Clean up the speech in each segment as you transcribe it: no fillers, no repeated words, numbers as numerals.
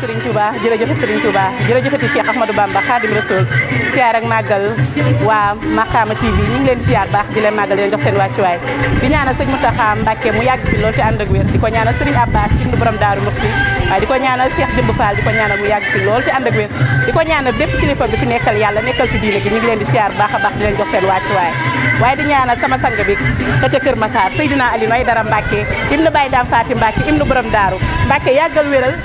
Serigne Touba jërëjëf Serigne Touba jërëjëfati Cheikh Ahmadou Bamba Khadim Rasoul siyaar ak màggal waa Makhama TV ñu ngi leen di siyaar baax di leen màggal leen jox seen wàccuwaay di ñaanal sëñ Mountakha Mbacké mu yàgg fi loolu te ànd ak wér di ko ñaanal Serigne Abbas ibnu borom Daaru Muxti waaye di ko ñaanal Cheikh Jëmb Fall di ko ñaanal mu yàgg fi loolu te ànd ak wér di ko ñaanal bépp kilifa bi fi nekkal yàlla nekkal fi diine gi ñu ngi leen di siyaar baax a baax di leen jox seen wàccuwaay waaye di ñaanal sama sang bi ka ca Kër Massar Seydina Ali Noy Dara Mbacké ibnu Baye Dame Fatim Mbacké ibnu borom Daaru Mbacké yàggal wéral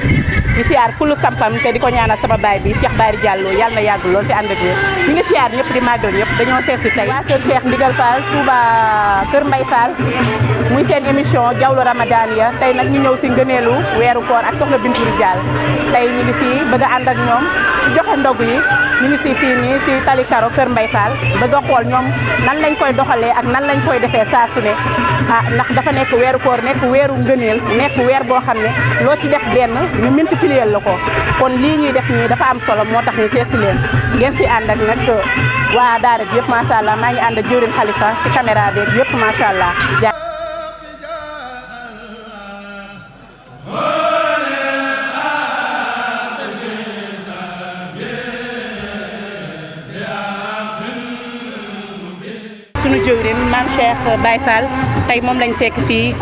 di siyaar kulu sampam te di ko ñaanal sama baay bi Cheikh Bari Diallo yàlla na yàgg lool te ànd ak wér ñi ngi siyaar ñëpp di màggal ñëpp dañoo seet si tey waa kër Cheikh Ndigal Fall Touba Kër Mbay Fall muy seen émission Jawlu Ramadan ya tey nag ñu ñëw si ngëneelu weeru koor ak soxna Bintu Diall tey ñu ngi fii bëgg a ànd ak ñoom ci joxe ndog yi ñu ngi si fii nii si Tali Karo Kër Mbay Fall bëgg a xool ñoom nan lañ koy doxalee ak nan lañ koy defee saa su ne ndax dafa nekk weeru koor nekk weeru ngëneel nekk weer boo xam ne loo ci def benn ñu multiplier la ko kon lii ñuy def nii dafa am solo moo tax ñu seet si leen ngeen si ànd ak nag waa daara ji yëpp macha allah maa ngi ànd ak jëwriñ Khalifa ci caméra beeg yëpp macha allah. sunu jëwriñ maam Cheikh Baye Fall tey moom lañ fekk fii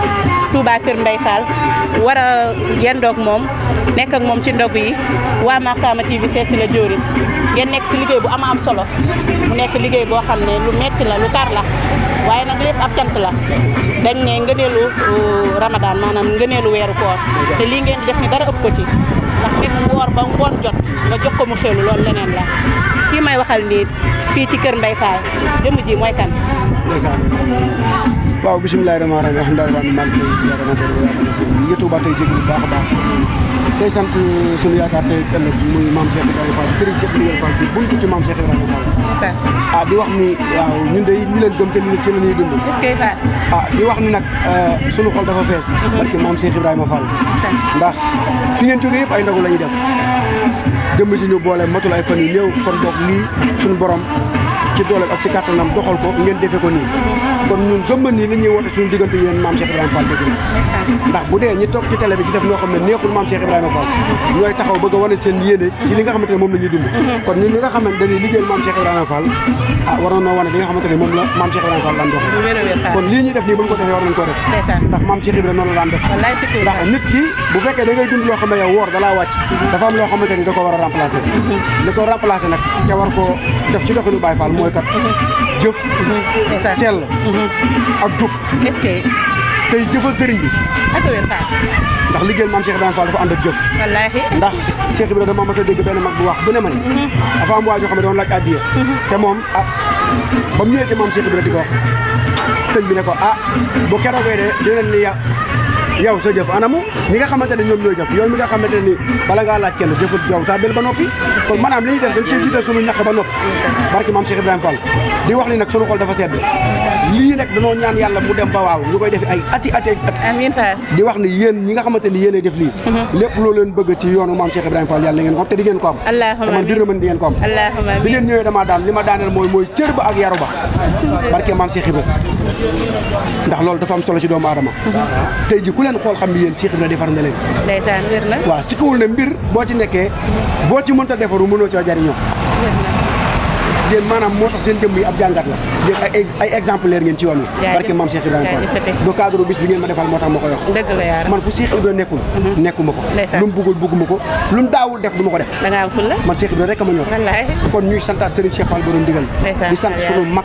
Touba Kër Mbay Fall war a yendoog moom nekk ak moom ci ndog yi waa Makhama TV seet si la jëwriñ ngeen nekk si liggéey bu am solo mu nekk liggéey boo xam ne lu metti la lu tar la waaye nag lépp ab cant la dañ ne ngëneelu Ramadan maanaam ngëneelu weeru koor te lii ngeen di def ni dara ëpp ko ci ndax nit mu woor ba ngoon jot nga jox ko mu xelu loolu leneen la kii may waxal nii fii ci Kër Mbay Fall jëmm ji mooy kan. waaw bisimilah rahmaani rahiim alhamdulilah maa ngi koy yëtu ba tey jégalu bu baax a baax tey sant sunu yaakaar tey ëllëg muy maam Cheikh Ibrahima Fall Serigne Cheikh Ndigal Fall bi buntu ci maam Cheikh Ibrahima Fall. di wax ni waaw ñun de ñu leen gëm te li ci la ñuy dund. est-ce que di wax ni nag sunu xol dafa fees. barke maam Cheikh Ibrahima Fall. ndax fi ngeen jógee yëpp ay ndogu la ñuy def jëmm ji ñu boole matul ay fan yu néew kon boog lii sunu borom. ci doole ak ci kàttanam doxal ko ngeen defee ko nii kon ñun gëm ni li ñuy woote suñu diggante yéen maam Cheikh Ibrahima Fall dëgg ndax bu dee ñi toog ci télé bi di def noo xam ne neexul maam Cheikh Ibrahima Fall ñooy taxaw bëgg a wane seen yéene ci li nga xamante ne moom la ñuy dund kon ñun li nga xamante dañuy liggéeyal maam Cheikh Ibrahima Fall waroon na wane li nga xamante ne moom la maam Cheikh Ibrahima Fall daan doxee kon lii ñuy def nii bu ñu ko defee war nañ ko def ndax maam Cheikh Ibrahima noonu la daan def ndax nit ki bu fekkee da ngay dund loo xam ne yow woor da laa wàcc dafa am loo xamante ni da ko war a remplacer li ko remplacer nag te war koo def ci doxinu Baye Fall mooy kat jëf sell ak jub est-ce que tey jëfal sëriñ bi ak wér Fall ndax liggéeyal maam Cheikh Ibrahima Fall dafa ànd ak jëf wallaahi ndax Cheikh Ibrahima dama mas a dégg benn mag bu wax bu ne ma ni dafa am waa joo xam ne doon laaj addiya te moom ba mu ñëwee ci maam Cheikh Ibrahima di ko wax sëñ bi ne ko bu keroogee de dinañ ni yow sa jëf anamu ñi nga xamante ne ñoom ñooy jëf yow mi nga xamante ni bala ngaa laaj kenn jëfut yow tabel ba noppi kon maanaam li ñuy def dañ ciy jiital sunu ñax ba noppi barki maam Cheikh Ibrahima Fall di wax ni nag sunu xol dafa sedd lii nag dañoo ñaan yàlla mu dem ba waaw ñu koy defi ay ati amiin Fall di wax ni yéen ñi nga xamante ni yéenay def lii lépp loo leen bëgg ci yoonu maam Cheikh Ibrahima Fall yàlla ngeen ko am te di ngeen ko am man bir na mën di ngeen ko am bi ngeen ñëwee damaa daan li ma daaneel mooy cër ba ak yaru ba barki maam Cheikh Ibrahima ndax loolu dafa am solo ci doomu aadama tey ji ku leen xool xam ni yéen Cheikh Ibrahima defar na leen ndeysaan wér na waaw sikkiwul ne mbir boo ci nekkee boo ci mënta defaru mënoo coo jariñoo yéen maanaam moo tax seen jëmm yi ab jàngat la yéen ay exemplaire ngeen ci yoon wi barke maam Cheikh Ibrahima Fall do cadre bis bi ngeen ma defal moo tax ma koy wax dëgg la yaa man fu Cheikh Ibrahima nekkul nekkuma ko lu mu bëggul bëgguma ko lu mu daawul def du ma ko def da nga am ful la man Cheikh Ibrahima rek a ma ñor wallaay kon ñuy santaat Serigne Cheikh Fall borom ndigal di sant sunu mag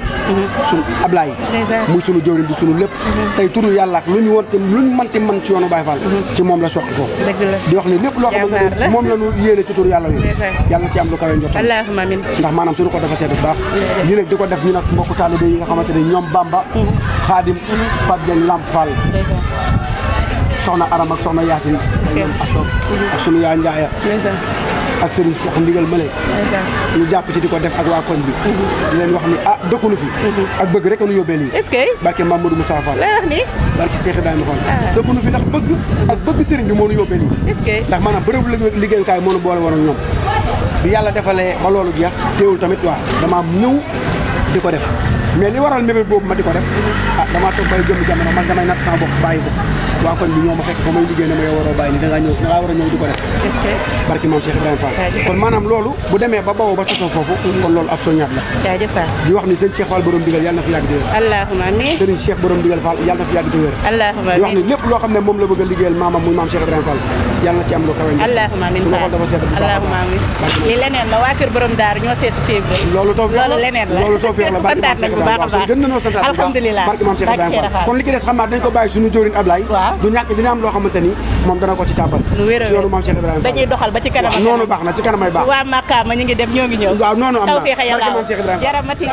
sunu Ablaye muy sunu jëwriñ di sunu lépp tey turu yàlla ak lu ñu woon luñ manti man ci yoonu Baye Fall ci moom la soqi ko di wax ni lépp loo xamante ne moom la ñu yéene ci turu yàlla wi yàlla na ci am lu kawe njottam allahumma amin ndax maanaam suñu ko dafa seet bu baax lii nag di ko def ñu nag mbokku taalibe yi nga xamante ne ñoom Bamba Xaadim Pape Dieng Lamp Fall soxna Aram ak soxna Yacine ak sunu yaa Njaaya ak Serigne Cheikh ndigal Male ñu jàpp ci di ko def ak waa koñ bi di leen wax ni dëkkunu fi ak bëgg rek nu yóbbee lii est-ce que barke Mamadou Moussa Fall lay wax ni barke Cheikh Ibrahima Fall dëkkunu fi ndax bëgg ak bëgg Serigne bi moo nu yóbbee lii est-ce que ndax maanaam bërëbu liggéeyukaay moo nu boole woon ak ñoom bi yàlla defalee ba loolu jeex teewul tamit waa dama ñëw di ko def mais li waral mébét boobu ma di ko def damaa toog bay jëm jamono man damay natt sama bopp bàyyi ko waa koñ bi ñoo ma fekk fa may liggéey ne ma yow waroo bàyyi ni dangaa war a ñëw di ko def est-ce que barki maam Cheikh Ibrahima Fall kon maanaam loolu bu demee ba bawoo ba sosoo foofu kon loolu ab soññaat la jaajëf di wax ni sëñ Cheikh Fall borom digal yàlla na fi yàgg di wér allahumma amiin sëriñ Cheikh borom digal Fall yàlla na fi yàgg di wér allahumma di wax ni lépp loo xam ne moom la bëgg a liggéeyal maamam muy maam Cheikh Ibrahima Fall yàlla na ci am lu kawe allahumma amiin su ma xool dafa seet allahumma amiin li leneen la waa kër borom daar ñoo seetu Cheikh Ibrahima loolu leneen la loolu tawfeex la santaat nañ bu baax a baax gën nañoo santaat alhamdulilah barki maam Cheikh Ibrahima Fall kon li ki des xam naa dañ ko bàyyi suñu jóorin Ablaye du ñàkk dina am loo xamante ni moom dana ko ci tàbbal ci yoonu maam Cheikh Ibrahima dañuy doxal ba ci kanam noonu baax na ci kanamay baax waa Makama ñu ngi dem ñoo ngi ñëw waaw noonu am na tawfeex yàlla barki maam Cheikh Ibrahima yaramati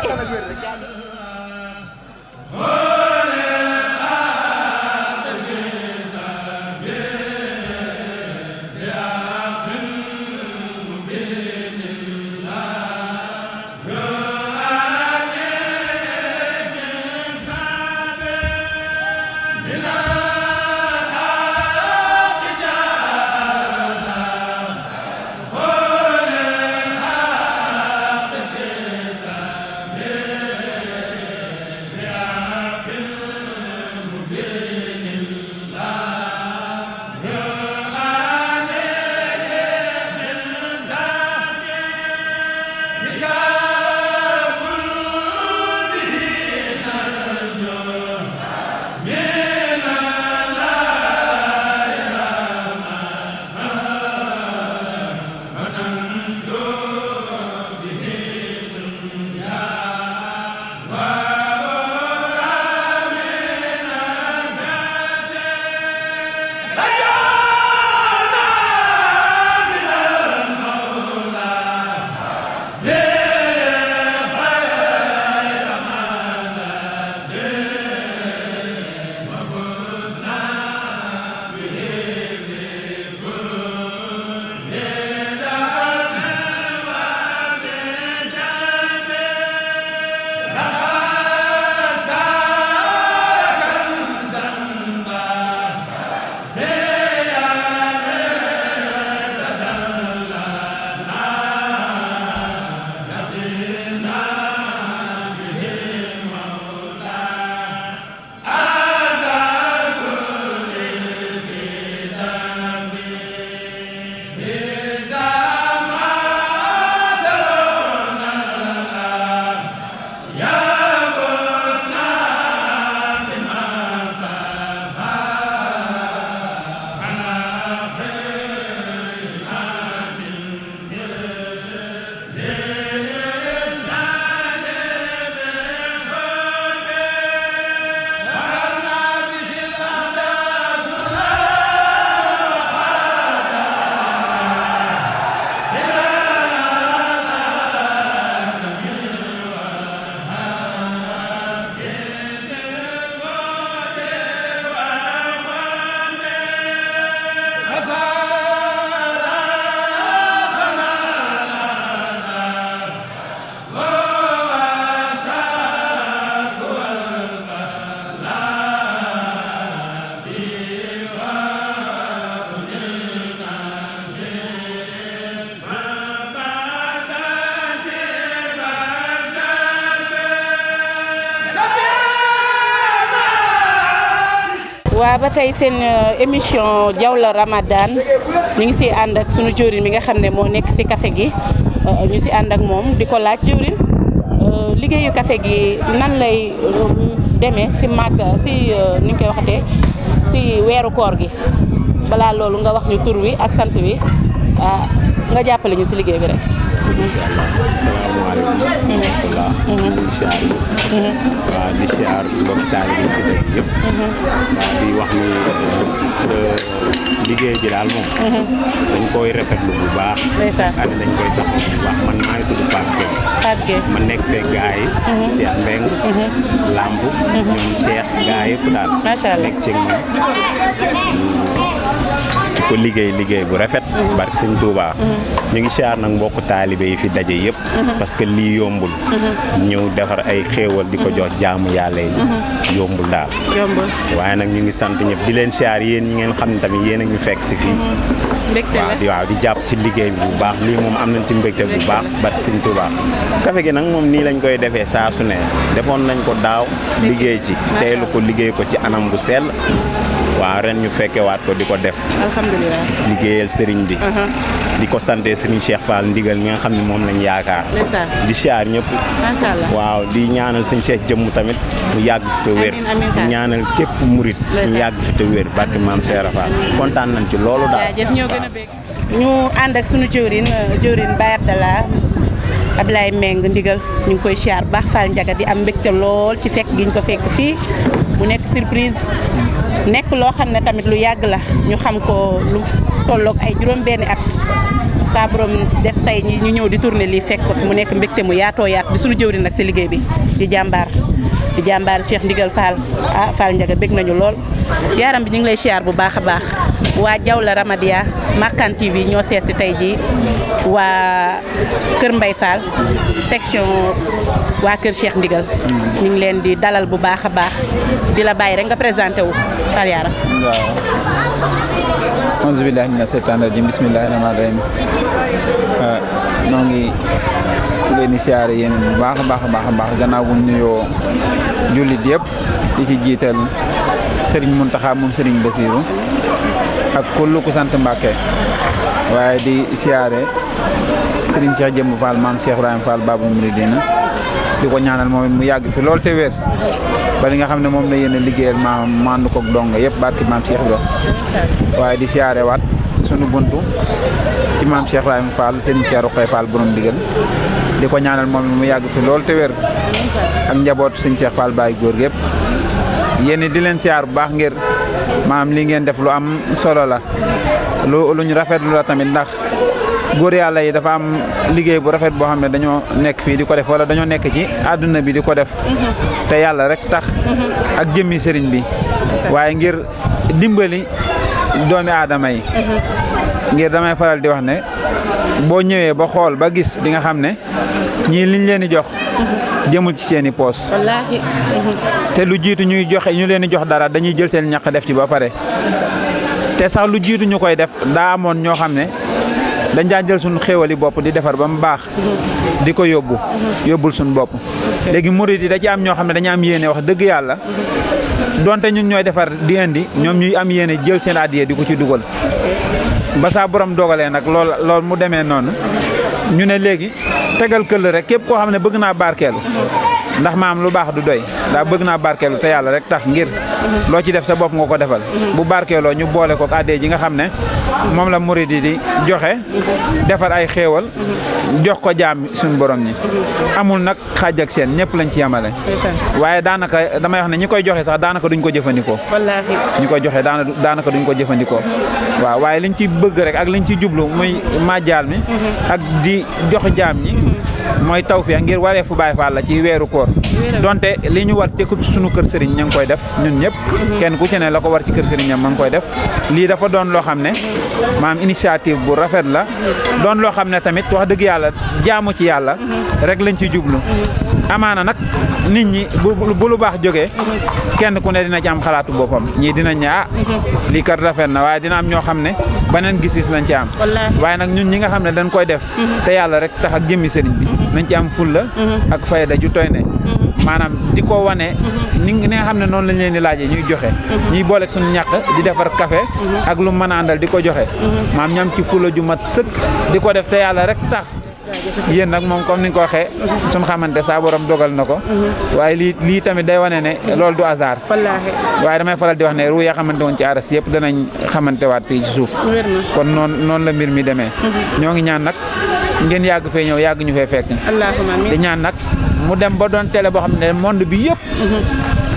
waa ba tey seen émission Jawla Ramadan ñu ngi si ànd ak sunu jëwriñ mi nga xam ne moo nekk si café gi ñu si ànd ak moom di ko laaj jëwriñ liggéeyu café gi nan lay demee si màgg si ni ñu koy waxatee si weeru koor gi balaa loolu nga wax ñu tur wi ak sant wi nga jàppale ñu si liggéey bi rek. incha allah salaamaaleykum. rahmatullah di siyaar waaw di siyaar mbokki taalibe yi fi nekk yëpp waaw di wax ni liggéey bi daal moom dañ koy rafetlu bu baax ak dañ koy taxaw bu baax man maa ngi tudd Pape Gueye ma nekk fee gaay yi Cheikh Mbeng Lamb ñoom Cheikh gaay yëpp daal nekk ci moom ko liggéey bu rafet barke Sëñ Touba ñu ngi siyaar nag mbokk taalibe yi fi daje yëpp parce que lii yombul ñëw defar ay xéewal di ko jox jaamu yàlla yi yombul daal waaye nag ñu ngi sant ñëpp di leen siyaar yéen ñi ngeen xam ne tamit yéen a ñu fekk si fii waaw di jàpp ci liggéey bi bu baax lii moom am nañ ci mbégte bu baax barke Sëñ Touba café gi nag moom nii lañ koy defee saa su ne defoon nañ ko daaw liggéey ci teelu ko liggéey ko ci anam bu sell waaw ren ñu fekkewaat ko di ko def alhamdulilah liggéeyal sëriñ bi di ko sante sëriñ Cheikh Fall ndigal mi nga xam ne moom lañ yaakaar di siyaar ñëpp waaw di ñaanal sëñ Cheikh jëmm tamit mu yàgg fi te wér di ñaanal képp murit mu yàgg fi te wér barke maam Cheikh Fall kontaan nañ ci loolu daal ñu ànd ak sunu jëwrin Baye Abdoulaye Meng ndigal ñu ngi koy siyaar baax Fall Ndiaga di am mbégte lool ci fekk giñ ko fekk fii mu nekk surprise nekk loo xam ne tamit lu yàgg la ñu xam ko lu tolloog ay juróom-benni at saa borom def tey ñu ñëw di tourner lii fekk ko fi mu nekk mbégte mu yaatoo yaat di suñu jëwriñ nag si liggéey bi di jàmbaar Cheikh Ndigal Fall Fall Ndiaga bég nañu lool yaaram bi ñu ngi lay siyaar bu baax a baax waa Jawla Ramadia Makane TV ñoo seet si tey jii waa Kër Mbay Fall section waa Kër Cheikh Ndigal ñu ngi leen di dalal bu baax a baax di la bàyyi rek nga présenté wu Fall Yaram. waaw auzu billaahi mina seytaani rajiim bismillaahi rahmaani rahiim noo ngi leen di siyaare yéen bu baax a baax gannaaw bu nuyoo jullit yëpp di ci jiital Serigne Mountakha moom Serigne Bassirou ak kullu ku sant Mbàkke waaye di siyaare Serigne Cheikh Jëmb Fall maam Cheikh Ibrahima Fall Babou Mouridina di ko ñaanal moom it mu yàgg fi lool te wér ba li nga xam ne moom la yéen a liggéeyal maam mandu ko donga yëpp barki maam Cheikh Ibrahima waaye di siyaare waat sunu buntu ci maam Cheikh Ibrahima Fall Serigne Cheikh Roqay Fall borom digal di ko ñaanal moom it mu yàgg fi lool te wér ak njabootu Serigne Cheikh Fall Baye góor yëpp yéen di leen siyaar bu baax ngir maam li ngeen def lu am solo la lu ñu rafetlu la tamit ndax góor yàlla yi dafa am liggéey bu rafet boo xam ne dañoo nekk fii di ko def wala dañoo nekk ci àdduna bi di ko def te yàlla rek tax ak jëmmi sëriñ bi waaye ngir dimbali doomi aadama yi ngir damay faral di wax ne boo ñëwee ba xool ba gis di nga xam ne ñii liñ leen di jox jëmul ci seeni poos wallaahi te lu jiitu ñuy joxe ñu leen di jox dara dañuy jël seen ñaq def ci ba pare te sax lu jiitu ñu koy def daa amoon ñoo xam ne dañ daan jël suñu xéewali bopp di defar ba mu baax di ko yóbbul suñu bopp léegi murid yi da ci am ñoo xam ne dañu am yéene wax dëgg yàlla donte ñun ñooy defar di indi ñoom ñuy am yéene jël seen addiya di ko ci dugal ba saa borom dogalee nag lool mu demee noonu ñu ne léegi tegal këll rek képp koo xam ne bëgg naa barkeelu ndax maam lu baax du doy daa bëgg naa barkeelu te yàlla rek tax ngir loo ci def sa bopp nga ko defal bu barkeeloo ñu boole ko addiya ji nga xam ne moom la murid yi di joxe defar ay xéewal jox ko jaam suñu borom ñi amul nag xaaj ak seen ñëpp lañ ci yamale waaye daanaka damay wax ne ñi koy joxe sax daanaka duñ ko jëfandikoo ñi koy joxe daanaka duñ ko jëfandikoo waaw waaye liñ ci bëgg rek ak liñ ci jublu muy màjjaal mi ak di jox jaam ñi mooy tawfeex ngir waree fu Baay Faal la ci weeru koor donte li ñu war ci suñu kër sëriñ ña ngi koy def ñun ñëpp kenn ku ci ne la ko war ci kër sëriñ ñam ma ngi koy def lii dafa doon loo xam ne maam initiative bu rafet la doon loo xam ne tamit wax dëgg yàlla jaamu ci yàlla rek lañ ci jublu amaana nag nit ñi bu lu baax jógee kenn ku ne dina ci am xalaatu boppam ñii dinañ ne lii kat rafet na waaye dina am ñoo xam ne beneen gis-gis lañ ci am waaye nag ñun ñi nga xam ne dañ koy def te yàlla rek tax ak jëmmi sëriñ bi nañ ci am fulla ak fayda ju toy ne maanaam di ko wane ni nga xam ne noonu lañ leen di laajee ñuy joxe ñuy boole suñu ñàkk di defar café ak lu mën a àndal di ko joxe maam ñam ci fulla ju mat sëkk di ko def te yàlla rek tax yéen nag moom comme ni nga ko waxee suñu xamante saa borom dogal na ko waaye lii tamit day wane ne loolu du hasard waaye damay faral di wax ne ru yaa xamante woon ci aras yëpp danañ xamante waat fii ci suuf kon noonu la mbir mi demee ñoo ngi ñaan nag ngeen yàgg fee ñëw yàgg ñu fee fekk. allahumma amiin di ñaan nag mu dem ba doon télé boo xam ne monde bi yëpp.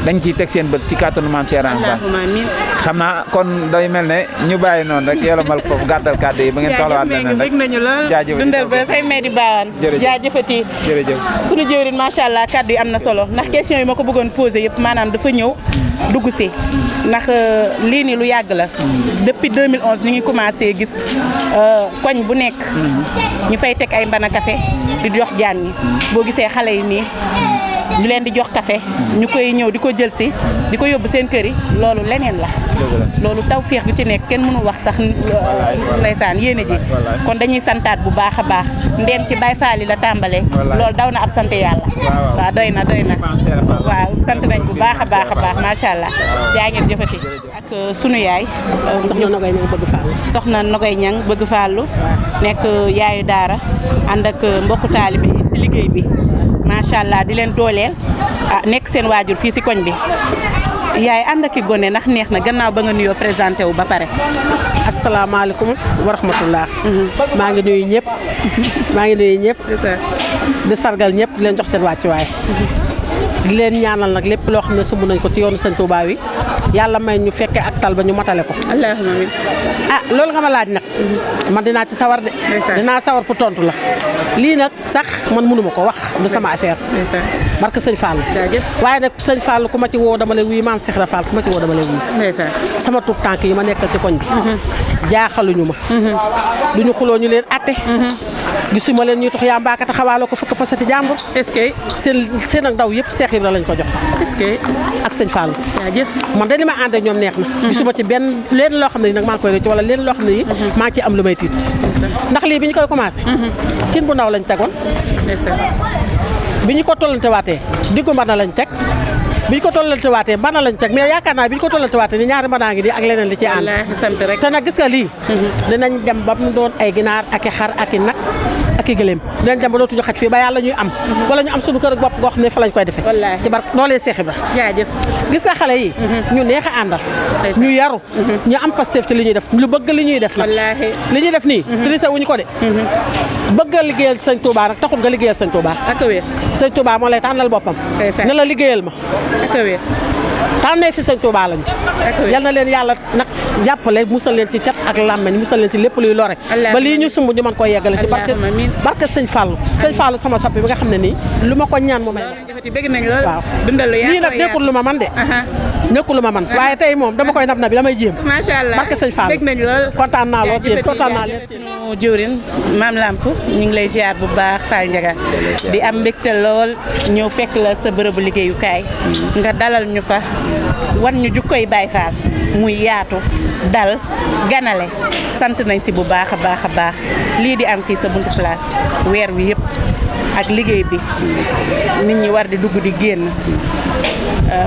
dañ ciy teg seen bët ci kàttanu maam Cheikh Ibrahima Fall. allahumma amiin xam naa kon day mel ne ñu bàyyi noonu rek yolomal foofu gàttal kàddu yi ba ngeen soxlawaat leneen rek. nañu lool jaajëf dundal ba say may di baawaan. jaajëfati jërëjëf sunu jëwriñ macha allah kàddu yi am na solo ndax question yi ma ko bëggoon posé yëpp maanaam dafa ñëw dugg si ndax lii nii lu yàgg la depuis 2011 ñu ngi commencé gis koñ bu nekk ñu fay teg ay mbana café di jox jaan ñi boo gisee xale yi nii ñu leen di jox café ñu koy ñëw di ko jël si di ko yóbbu seen kër yi loolu leneen la loolu tawféex gu ci nekk kenn mënul wax sax ndeysaan yéene ji kon dañuy santaat bu baax a baax ndéem ci Baay Faal yi la tàmbalee loolu daw na ab sant yàlla waaw doy na waaw sant nañ bu baax a baax macha allah yaa ngeen jëfati ak sunu yaay soxna Nogoy Ñang bëgg Fallu soxna Nogoy Ñang bëgg Fallu nekk yaayu daara ànd ak mbokku taalibe yi si liggéey bi macha allah di leen dooleel nekk seen waajur fii si koñ bi yaay ànd ak i gone ndax neex na gannaaw ba nga nuyoo présenté wu ba pare. asalaamaaleykum wa rahmatullah maa ngi nuyu ñëpp di sargal ñëpp di leen jox seen wàccuwaay di leen ñaanal nag lépp loo xam ne sumb nañ ko ci yoonu Sëñ Tuubaa wi yàlla may ñu fekke ak tal ba ñu matale ko. allahumma amiin. loolu nga ma laaj nag man dinaa ci sawar de. dinaa sawar pour tontu la lii nag sax man mënuma ko wax du sama affaire. barke Sëñ Fall. waaye nag Sëñ Fall ku ma ci woo dama lay wuyu maam Cheikh Ibra Fall ku ma ci woo dama lay wuyu. sama tuut tànk yi ma nekkal ci koñ bi. jaaxaluñu ma. duñu xuloo ñu leen atte. gisuma leen ñuy tax yaa mbaaka taxawaaloo ko fukk pasati jàmbur. est-ce que. seen ak ndaw yëpp Cheikh Ibra lañ ko jox. est-ce que. ak Sëñ Fall. jaajëf man de li ma ànd ak ñoom neex na. gisuma ci benn leen loo xam ne nag maa ngi koy rëcc wala leen loo xam ne yi maa ngi ci am lu may tiit. ndax lii bi ñu koy commencé. cin bu ndaw lañ tegoon. bi ñu ko tollante waatee diggu mbana lañ teg bi ñu ko tollante waatee mbana lañ teg mais yaakaar naa bi ñu ko tollante waatee ni ñaari mbanaa ngi nii ak leneen li ci ànd. sant rek te nag gis nga lii. dinañ dem ba mu doon ay ginaar ak i xar ak i nag ak i gëléem dinañ dem ba dootuñu xaj fii ba yàlla ñuy am. wala ñu am suñu kër ak bopp goo xam ne fa lañ koy defee. ci barke loolee Cheikh Ibra. jaajëf gis nga xale yi. ñu neex a àndal. ñu yaru. ñu am Pastef ci li ñuy def lu bëgg li ñuy def nag. li ñuy def nii. trisé wuñu ko de. bëgg a liggéeyal Sëñ Tuubaa nag taxul nga liggéeyal Sëñ Tuubaa. ak wér Sëñ Tuubaa moo lay tànnal boppam. ne la liggéeyal ma. ak wér tànnee fi Sëñ Tuubaa lañu. yal na leen yàlla nag jàppale musal leen ci cat ak làmmeñ musal leen ci lépp luy lore. ba lii ñu sumb ñu mën koy yeggale ci barke Sëñ Fallu. Sëñ Fallu sama soppi bi nga xam ne nii lu ma ko ñaan mu may. waaw dundal lu lii nag nekkul lu ma man de. nekkul lu ma man waaye tey moom dama koy nab na bi damay jéem. macha allah barke Sëñ Fallu kontaan naa lool ci yéen kontaan naa leen. sunu jëwrin Maam Lamp ñu ngi lay ziar bu baax Fall Ndiaga di am mbégte lool ñëw fekk la sa bërëbu liggéeyukaay nga dalal ñu fa wan ñu jukkoy Baay Faal muy yaatu dal ganale sant nañ si bu baax a baax lii di am fii sa buntu place weer wi yëpp ak liggéey bi nit ñi war di dugg di génn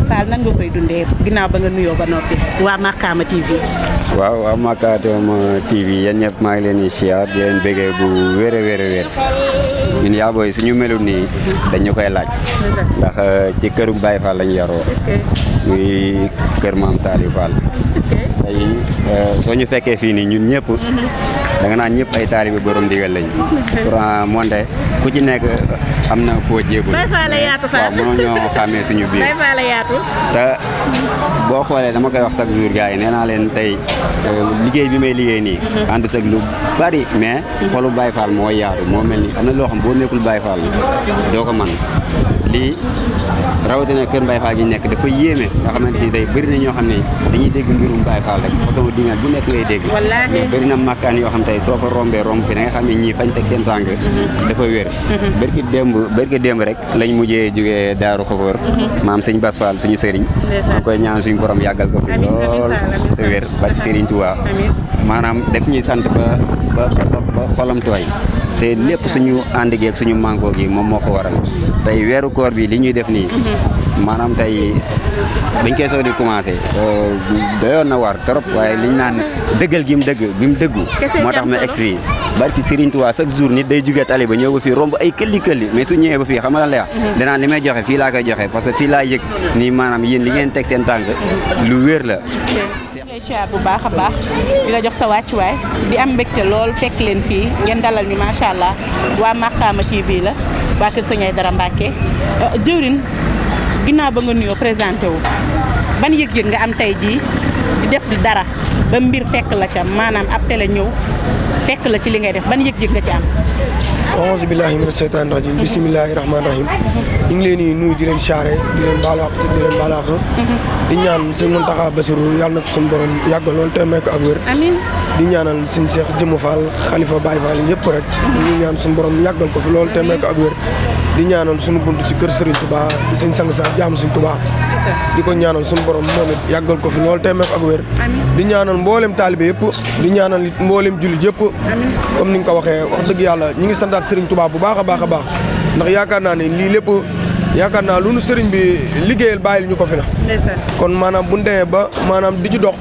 Fall nan nga koy dundee ginnaaw ba nga nuyoo ba noppi waa Makhama TV. waaw waa Makhama TV yéen ñëpp maa ngi leen di siyaar di leen bëggee bu wér a wér ñun yaa booy suñu melut nii dañu koy laaj ndax ci këru Baye Fall lañu yaroo muy kër Maam Saliou Fall tey soo ñu fekkee fii nii ñun ñëpp da nga naan ñëpp ay taalibe borom ndigal lañu pour monte ku ci nekk am na foo jéegul waaw mënoo ñoo xàmmee suñu biir te boo xoolee dama koy wax chaque jour gars yi nee naa leen tey liggéey bi may liggéey nii àndut ak lu bari mais xolu Baye Fall moo yaatu moo mel ni am na loo xam boo nekkul Baye Fall doo ko man lii rawatina kër Baye Fall gi nekk dafa yéeme nga xamante ni tey bëri na ñoo xam ne dañuy dégg mbirum Baye Fall rek façon dingat bu nekk ngay dégg mais bëri na makkaan yoo xam tey soo fa rombee romb fi da nga xam ne ñii fañ teg seen tànk dafa wér bërki démb rek lañ mujjee jógee Daaru Xafoor maam sëñ Bass Fall suñu sëriñ maa koy ñaan suñu borom yàggal ko fi lool te wér ba ci sëriñ Touba maanaam daf ñuy sant ba xolam tooy te lépp suñu ànd gi ak suñu mànkoo gi moom moo ko waral tey weeru koor bi li ñuy def nii maanaam tey bañ koy soog di commencé doyoon na war trop waaye liñ naan dëggal gi mu dëggu moo tax ma ex fii barki Serigne Touba chaque jour nit day jugee tali ba ñëw ba fii romb ay këlli mais su ñëwee ba fii xam nga lan lay wax danaan li may joxe fii laa koy joxe parce que fii laa yëg nii maanaam yéen li ngeen teg seen tànk lu wér la. ngay siyaar bu baax a baax di la jox sa wàccuwaay di am mbégte lool fekk leen fii ngeen dalal ñu macha allah waa Makhama TV la waa Kër Sëñ Aïdara Mbacke jëwrin ginnaaw ba nga nuyoo présenté wu ban yëg-yëg nga am tey jii di def di dara ba mbir fekk la ca maanaam ab télé ñëw fekk la ci li ngay def ban yëg-yëg nga ci am. auzu billahi mina seytaani rajim bisimilahi rahmaani rahim ñu ngi leen di nuyu di leen siyaare di leen baalu àq di leen baalu àq di ñaan sëñ Mountakha Bassirou yàlla na ko suñu borom yàggal lool te may ko ak wér amiin di ñaanal sëñ Cheikh Jëmm Fall xalifa Baye Fall yëpp rek ñu ñaan suñu borom yàggal ko fi lool te may ko ak wér di ñaanal suñu bunt ci kër Serigne Touba sëñ sang sa jaam sëñ Touba di ko ñaanal suñu borom moom it yàggal ko fi lool te may ko ak wér di ñaanal mboolem taalibe yëpp di ñaanal mboolem jullit yëpp comme ni nga ko waxee wax dëgg yàlla ñu ngi santaat Serigne Touba bu baax a baax a baax ndax yaakaar naa ne lii lépp yaakaar naa lu nu sëriñ bi liggéeyal bàyyil ñu ko fi na kon maanaam bu ñu demee ba maanaam di ci dox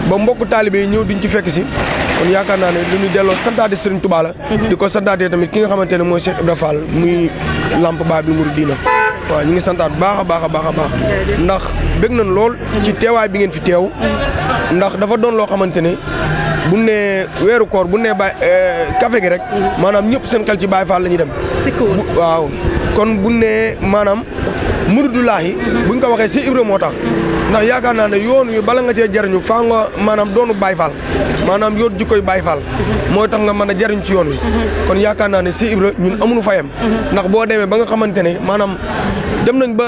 ba mbokk taalibe yi ñëw diñ ci fekk si kon yaakaar naa ne lu ñu delloo santaate Serigne Touba la di ko santaatee tamit ki nga xamante ne mooy Cheikh Ibra Fall muy Lamp Babil Mouridina waaw ñu ngi santaat baax a baax a baax a baax ndax bëgg nañ lool ci teewaay bi ngeen fi teew ndax dafa doon loo xamante ne bu ne weeru koor bu ne ba café gi rek maanaam ñëpp seen xel ci Baye Fall la ñuy dem waaw kon bu ne maanaam muridulaahi buñ ko waxee si Ibra moo tax ndax yaakaar naa ne yoon wi bala nga cee jariñu faa nga maanaam doonu Baye Fall maanaam yoon jikkoy Baye Fall mooy tax nga mën a jariñ ci yoon wi kon yaakaar naa ne si Ibra ñun amuñu fayam ndax boo demee ba nga xamante ne maanaam dem nañ ba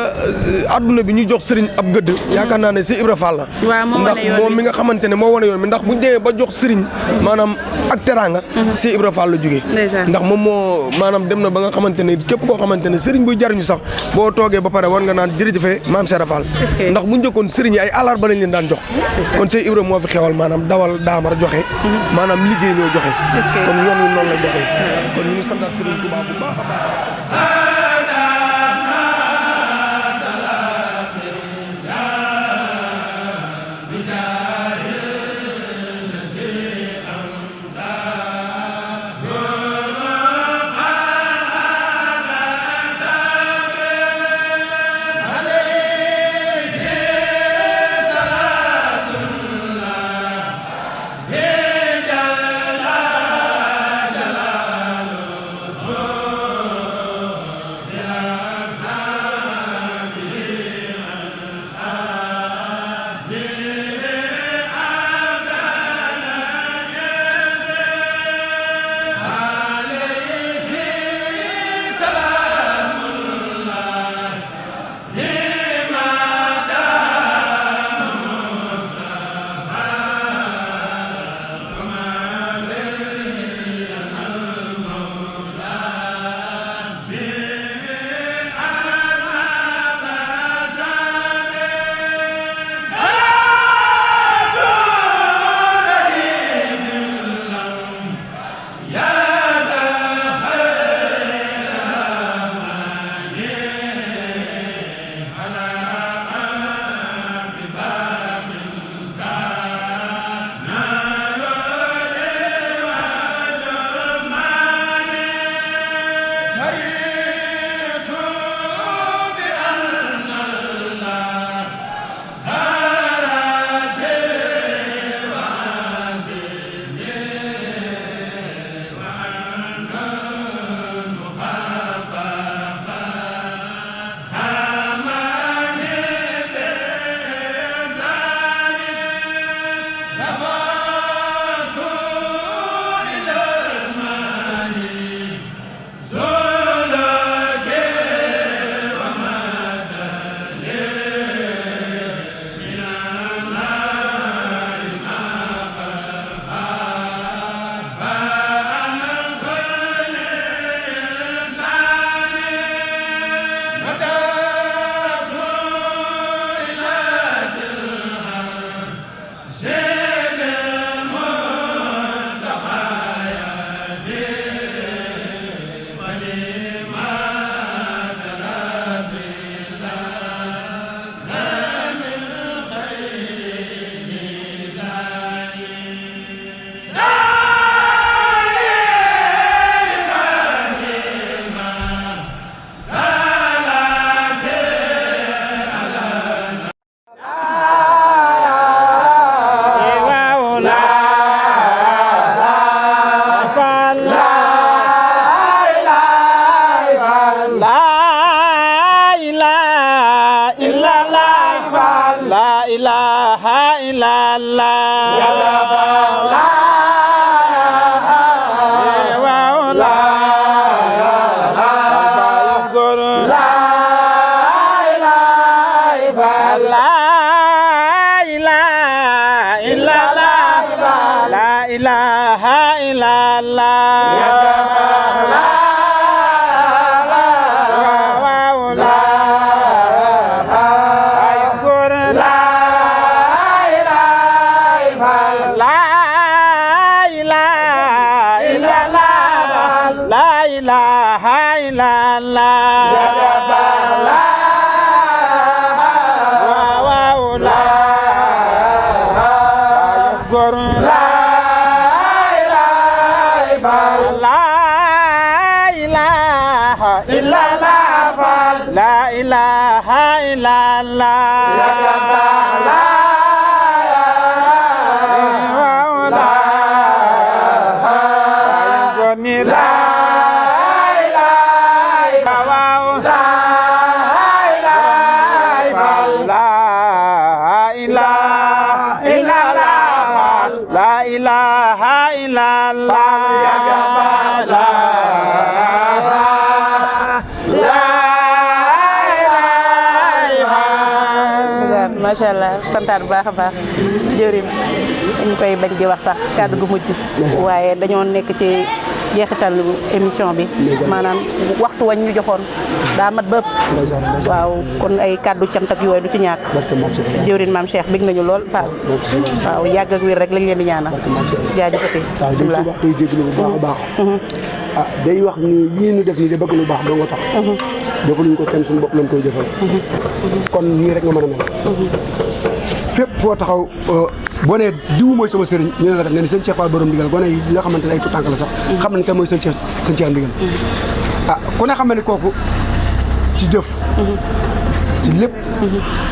adduna bi ñu jox sëriñ ab gëdd yaakaar naa ne si Ibra Fall la ndax moom mi nga xamante ne moo wane yoon mi ndax buñ demee ba jox sëriñ maanaam ak teraanga si Ibra Fall la jógee ndax moom moo maanaam dem na ba nga xamante ne képp koo xamante ne sëriñ buy jariñu sax boo toogee ba pare war nga naan jërëjëfee maam Serap Fall ndax bu njëkkoon sëriñ yi ay àllarba lañ leen daan jox kon Cheikh Ibra moo fi xewal maanaam dawal daamar joxe maanaam liggéey ñoo joxe kon yoon wi noonu la joxe kon ñu ngi santaat sëriñ Touba bu baax a baax ilaha illallah la ilaha illallah macha allah santaat bu baax a baax jëriñ dañ koy bañ di wax sax kàddu gu mujj waaye dañoo nekk ci jeexitalu émission bi maanaam waxtu wañ ñu joxoon daa mat ba ëpp waaw kon ay kàddu cant ak yooyu du ci ñàkk jëwriñ maam Cheikh bég nañu lool Fall waaw yàgg ak wér rek lañ leen di ñaanal jaajëfati bismillah tey jéglu bu baax a baax ah day wax ni yii ñu def nii de bëgg lu baax doo nga tax defaluñ ko kenn suñu bopp lañ koy defal kon nii rek nga mën a mel fépp foo taxaw boo nee diw mooy sama sëriñ ñu ne la nga ni sëñ Cheikh Fall borom ndigal gone yi nga xamante ne ay tutànk la sax xam nañ kan mooy sëñ Cheikh ndigal ah ku ne xam ne ni kooku ci jëf ci lépp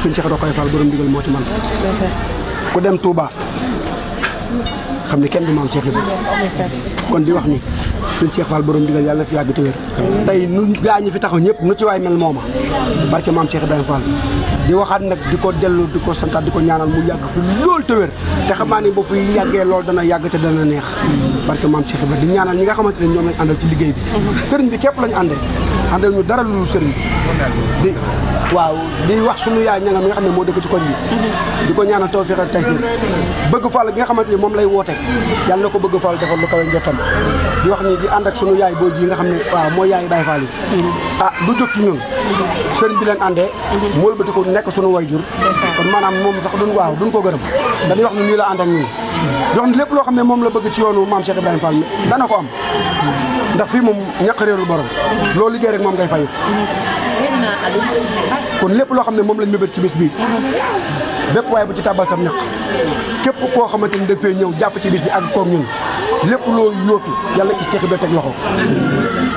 sëñ Cheikh Rokhaya Fall borom ndigal moo ci man ku dem Touba xam ne kenn du maam Cheikh Ibrahima kon di wax ni sëñ Cheikh Fall borom ndigal yàlla na fi yàgg te wér tey nu gaa ñi fi taxaw ñëpp nu ci waay mel mooma barke maam Cheikh Ibrahima Fall di waxaat nag di ko dellu di ko santaat di ko ñaanal mu yàgg fi lool te wér te xam naa ne ba fi yàggee lool dana yàgg te dana neex barke maam Cheikh Ibrahima di ñaanal ñi nga xamante ne ñoom lañ àndal ci liggéey bi sëriñ bi képp lañu àndee àndal ñu dara lu sëriñ bi waaw di wax sunu yaay ñangam mi nga xam ne moo dëkk ci koñ bi di ko ñaanal tawfiq ak taysir bëgg Fall gi nga xamante ne moom lay woote yàlla na ko bëgg Fall defal lu kawe njottam di wax ni di ànd ak sunu yaay boo ji nga xam ne waaw mooy yaay Baye Fall yi ah du jóg ci ñun sëriñ bi leen àndee mool ba di ko nekk sunu wayjur kon maanaam moom sax duñ ko gërëm dañuy wax ni nii la ànd ak ñun di wax ni lépp loo xam ne moom la bëgg ci yoonu maam Cheikh Ibrahima Fall dana ko am ndax fii moom ñàkk réerul borom loolu liggéey rek moom ngay fay kon lépp loo xam ne moom lañ mébét ci bis bi bépp waaye bu ci tàbbal sam ñaq képp koo xamante ni da fay ñëw jàpp ci bis bi ak koog ñun lépp loo yóotu yàlla ci Cheikh Ibrahima teg loxo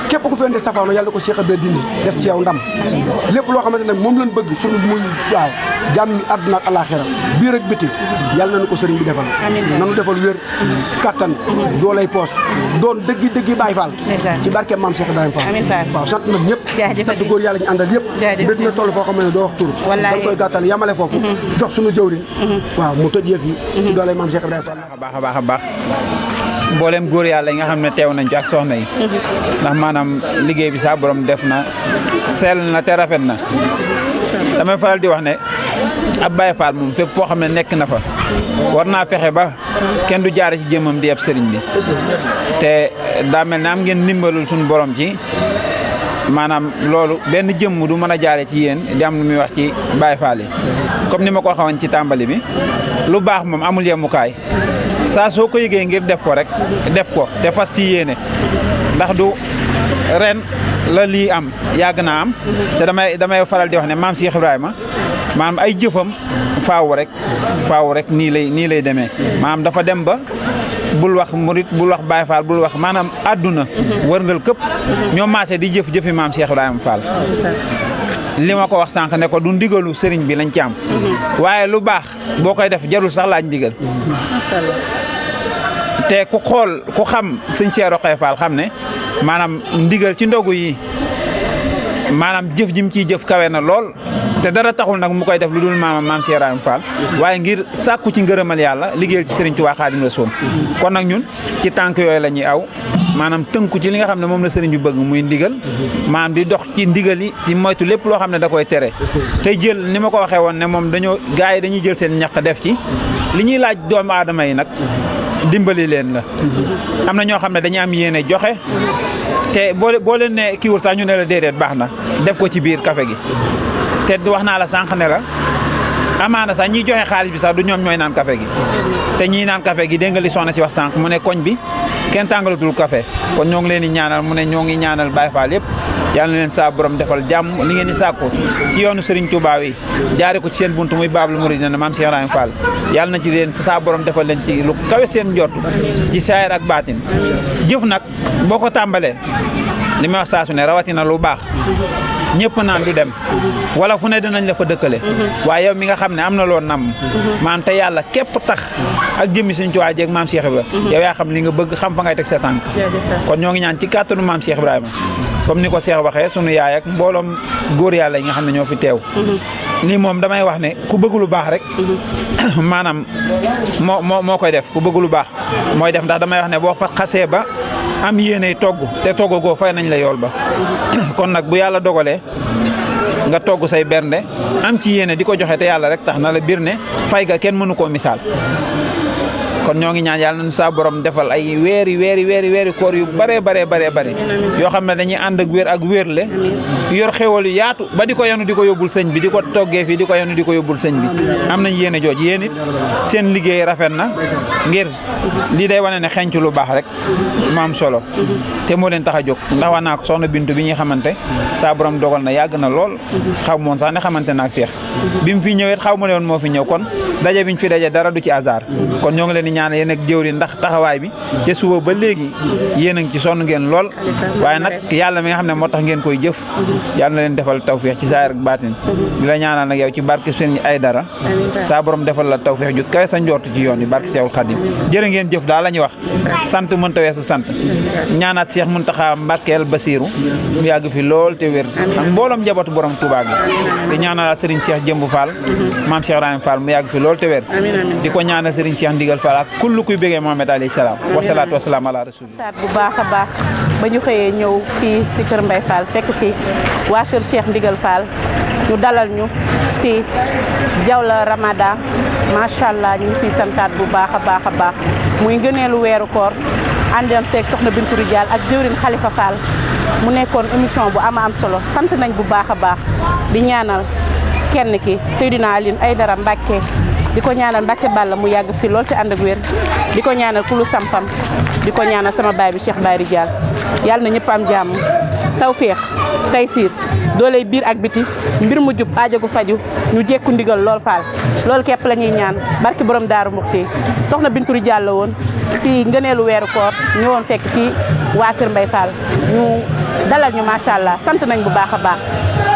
képp ku fi indi safaano yàlla ko Cheikh Ibrahima dindi def ci yow ndam lépp loo xamante ne moom lañ bëgg suñu muy waaw jàmm mi àdduna ak alaxira biir ak biti yàlla nañu ko sëriñ bi defal nanu defal wér kattan doolay poos doon dëggi Baye Fall ci barke maam Cheikh Ibrahima Fall waaw sant na ñëpp sant góor yàlla ñu àndal yëpp dëgg na toll foo xam ne doo wax tur dañ koy gàttal yamale foofu jox suñu jëwriñ waaw mu tëj yëf yi ci doolay maam Cheikh Ibrahima Fall a baax mboolem góor yàlla yi nga xam ne teew nañ ci ak soxna yi ndax maanaam liggéey bi saa borom def na sell na te rafet na damay faral di wax ne ab Baye Fall moom fépp foo xam ne nekk na fa war naa fexe ba kenn du jaare ci jëmmam di ab sëriñ bi te daa mel ne am ngeen ndimbalul suñu borom ci maanaam loolu benn jëmm du mën a jaare ci yéen di am lu muy wax ci Baye Fall yi comme ni ma ko waxoon ci tàmbali bi lu baax moom amul yemukaay saa soo ko yëgee ngir def ko rek def ko te fas ci yéene ndax du ren la lii am yàgg naa am te damay faral di wax ne maam Cheikh Ibrahima maanaam ay jëfam faaw rek nii lay demee maanaam dafa dem ba bul wax murit bul wax Baye Fall bul wax maanaam àdduna wërngal këpp ñoo maase di jëfi maam Cheikh Ibrahima Fall li ma ko wax sànq ne ko du ndigalu sëriñ bi lañ ci am waaye lu baax boo koy def jarul sax laaj ndigal te ku xam sëñ Cheikh Rokhaya Fall xam ne maanaam ndigal ci ndogu yi maanaam jëf ji mu ciy jëf kawe na lool te dara taxul nag mu koy def lu dul maam Cheikh Ibrahima Fall waaye ngir sàkku ci ngërëmal yàlla liggéeyal ci Serigne Touba Xaadimu Rasuul kon nag ñun ci tànk yooyu la ñuy aw maanaam tënku ci li nga xam ne moom la Serigne bi bëgg muy ndigal maanaam di dox ci ndigal yi di moytu lépp loo xam ne da koy tere tey jël ni ma ko waxee woon ne moom gars yi dañuy jël seen ñaq def ci li ñuy laaj doomu aadama yi nag dimbali leen la am na ñoo xam ne dañuy am yéene joxe te boo leen ne kiiwul sax ñu ne la déedéet baax na def ko ci biir café gi te wax naa la sànq ne la amaana sax ñiy joxe xaalis bi sax du ñoom ñooy naan café gi te ñii naan café gi dégg nga li soxna si wax sànq mu ne koñ bi kenn tàngalatul café kon ñoo ngi leen di ñaanal mu ne ñoo ngi ñaanal Baye Fall yëpp yàlla na leen saa borom defal jàmm li ngeen di sàkku ci yoonu Serigne Touba wi jaare ko ci seen buntu muy Babul Mouridina maam Cheikh Ibrahima Fall yàlla na ci leen saa borom defal leen ci lu kawe seen njort ci saayir ak baatin jëf nag boo ko tàmbalee li may wax saa su ne rawatina lu baax ñëpp naan du dem wala fu ne dinañ la fa dëkkale waaye yow mi nga xam ne am na loo nam maam te yàlla képp tax ak jëmmi suñ Tuubaa jeeg maam Cheikh Ibrahima yow yaa xam li nga bëgg xam fa ngay teg sa tànk kon ñoo ngi ñaan ci kàttanu maam Cheikh Ibrahima comme ni ko Cheikh waxee sunu yaay ak mbooloom góor yàlla yi nga xam ne ñoo fi teew lii moom damay wax ne ku bëgg lu baax rek maanaam moo koy def ku bëgg lu baax mooy def ndax damay wax ne boo fa xasee ba am yéene togg te togg goo fay nañ la yool ba kon nag bu yàlla dogalee nga togg say bernde am ci yéene di ko joxe te yàlla rek tax na la bir ne fay ga kenn mënu koo misaal kon ñoo ngi ñaan yàlla nañu saa borom defal ay weeri koor yu bare yoo xam ne dañuy ànd ak wér ak wérle yor xewal yu yaatu ba di ko yanu di ko yóbbul sëñ bi di ko toggee fii di ko yanu di ko yóbbul sëñ bi am nañ yéene jooj yéen it seen liggéey rafet na ngir lii day wane ne xenc lu baax rek mu am solo te moo leen tax a jóg ndax wax naa ko soxna Bintu bi ñuy xamante saa borom dogal na yàgg na lool xaw moon sax ne xamante na ak Seex bi mu fi ñëwee xaw ma ne woon moo fi ñëw kon daje biñ fi daje dara du ci hasard kon ñoo ngi leen di ñaan yéen ak jëwri ndax taxawaay bi ca suba ba léegi yéen a ngi ci sonn ngeen lool waaye nag yàlla mi nga xam ne moo tax ngeen koy jëf yàlla na leen defal tawfeex ci saayir ak baatin di la ñaanal nag yow ci barke Sëriñ Aydara saa borom defal la tawfeex ju kawe sa njort ci yoon yi barke Seexul Xadim jërë ngeen jëf daal la ñuy wax sant mënta weesu sant ñaanaat Seex Muntaxa Mbàkkeel Basiiru mu yàgg fi lool te wér ak mbooloom njabootu borom Tuubaa gi di ñaanalaat Sëriñ Cheikh Jëmb Fall maam Cheikh Ibrahima Fall mu yàgg fi lool te wér di ko ñaanal Sëriñ Cheikh Ndigal Fall ak kullu kuy bëggee Muhammad alayhi salaam wasalaatu wasalaam ala rasulillah bu baax a baax ba ñu xëyee ñëw fii si kër Mbaye Fall fekk fi waa kër Cheikh Ndigal Fall ñu dalal ñu si Jawla Ramadan macha allah ñu ngi siy santaat bu baax a baax muy ngëneelu weeru koor àndam seeg soxna Bintu Rijaal ak jëwrin Khalifa Fall mu nekkoon émission bu ama am solo sant nañ bu baax a baax di ñaanal kenn ki Seydina Aline Aydara Mbacke di ko ñaanal Mbacke Balla mu yàgg fi lool te ànd ak wér di ko ñaanal kulu sampam di ko ñaanal sama baay bi Cheikh Baye Rijaal yàlla na ñëpp am jàmm tawféex taysiir dooley biir ak biti mbir mu jub aajagu faju ñu jekku ndigal lool Fall loolu képp la ñuy ñaan barki borom Daaru Muxti soxna Bintu Rijaal la woon si ngëneelu weeru koor ñëwoon fekk fii waa kër Mbaye Fall ñu dalal ñu macha allah sant nañ bu baax a baax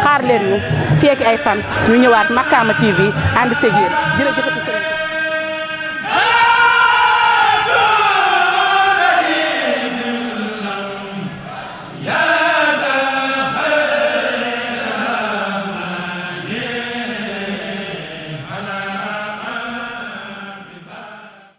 xaar leen ñu fekk ay fan ñu ñëwaat Makarama TV ànd seeg yéen jërëjëf